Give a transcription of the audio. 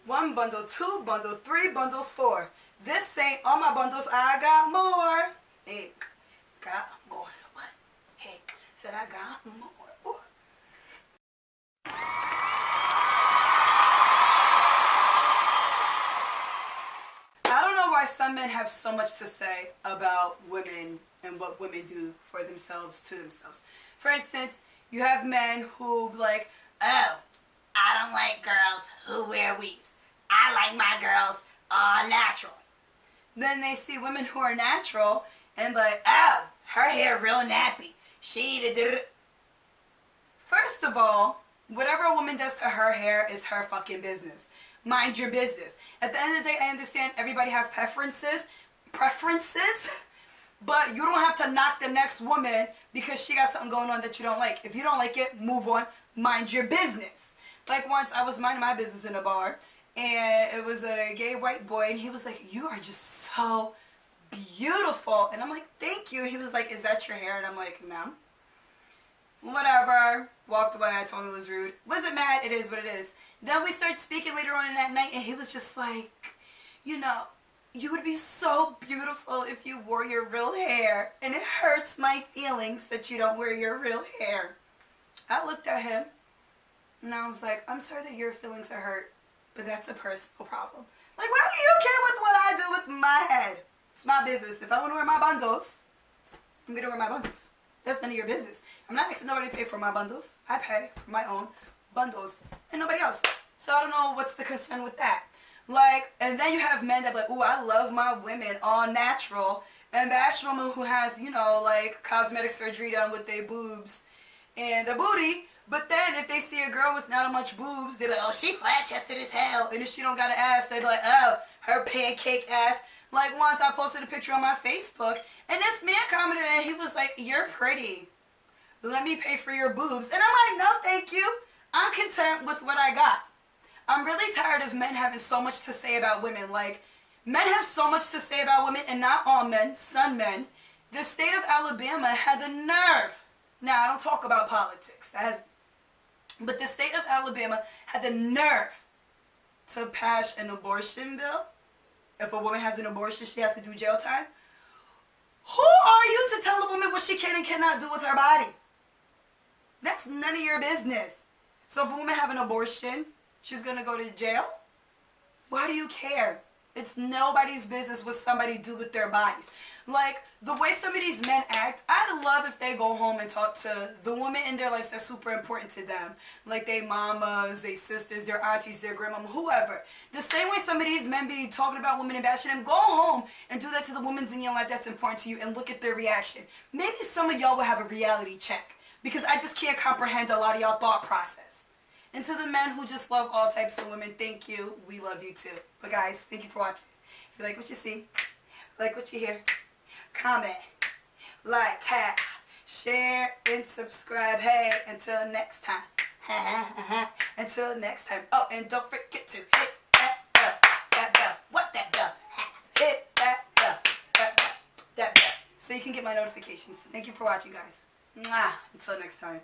One bundle, two bundle, three bundles, four. This ain't all my bundles, I got more. Hey, got more. What? Hey, said I got more. Ooh. I don't know why some men have so much to say about women and what women do for themselves to themselves. For instance, you have men who like, oh, I don't like girls who wear weaves. I like my girls all natural. Then they see women who are natural and like, oh, her hair real nappy. She need to do it. First of all, whatever a woman does to her hair is her fucking business. Mind your business. At the end of the day, I understand everybody have preferences, but you don't have to knock the next woman because she got something going on that you don't like. If you don't like it, move on. Mind your business. Like once I was minding my business in a bar, and it was a gay white boy, and he was like, you are just so beautiful. And I'm like, thank you. He was like, is that your hair? And I'm like, no. Whatever. Walked away. I told him it was rude. Wasn't mad. It is what it is. Then we started speaking later on in that night, and he was just like, you know, you would be so beautiful if you wore your real hair, and it hurts my feelings that you don't wear your real hair. I looked at him, and I was like, I'm sorry that your feelings are hurt, but that's a personal problem. Like, why do you care with what I do with my head? It's my business. If I want to wear my bundles, I'm going to wear my bundles. That's none of your business. I'm not asking nobody to pay for my bundles. I pay for my own bundles and nobody else. So I don't know what's the concern with that. Like, and then you have men that be like, ooh, I love my women all natural, and bash a woman who has, you know, like cosmetic surgery done with their boobs and the booty. But then if they see a girl with not much boobs, they're like, oh, she flat-chested as hell. And if she don't got an ass, they're like, oh, her pancake ass. Like once I posted a picture on my Facebook, and this man commented, and he was like, you're pretty. Let me pay for your boobs. And I'm like, no, thank you. I'm content with what I got. I'm really tired of men having so much to say about women. Like, men have so much to say about women, and not all men, some men. The state of Alabama had the nerve. Now, I don't talk about politics. But the state of Alabama had the nerve to pass an abortion bill. If a woman has an abortion, she has to do jail time. Who are you to tell a woman what she can and cannot do with her body? That's none of your business. So if a woman have an abortion, she's going to go to jail? Why do you care? It's nobody's business what somebody do with their bodies. Like, the way some of these men act, I'd love if they go home and talk to the woman in their lives that's super important to them. Like their mamas, their sisters, their aunties, their grandmama, whoever. The same way some of these men be talking about women and bashing them, go home and do that to the women in your life that's important to you and look at their reaction. Maybe some of y'all will have a reality check, because I just can't comprehend a lot of y'all thought process. And to the men who just love all types of women, thank you. We love you too. But guys, thank you for watching. If you like what you see, like what you hear, comment, like, share, and subscribe. Hey, until next time. Until next time. Oh, and don't forget to hit that bell. What that bell? Hit that bell. That bell. So you can get my notifications. Thank you for watching, guys. Mwah. Until next time.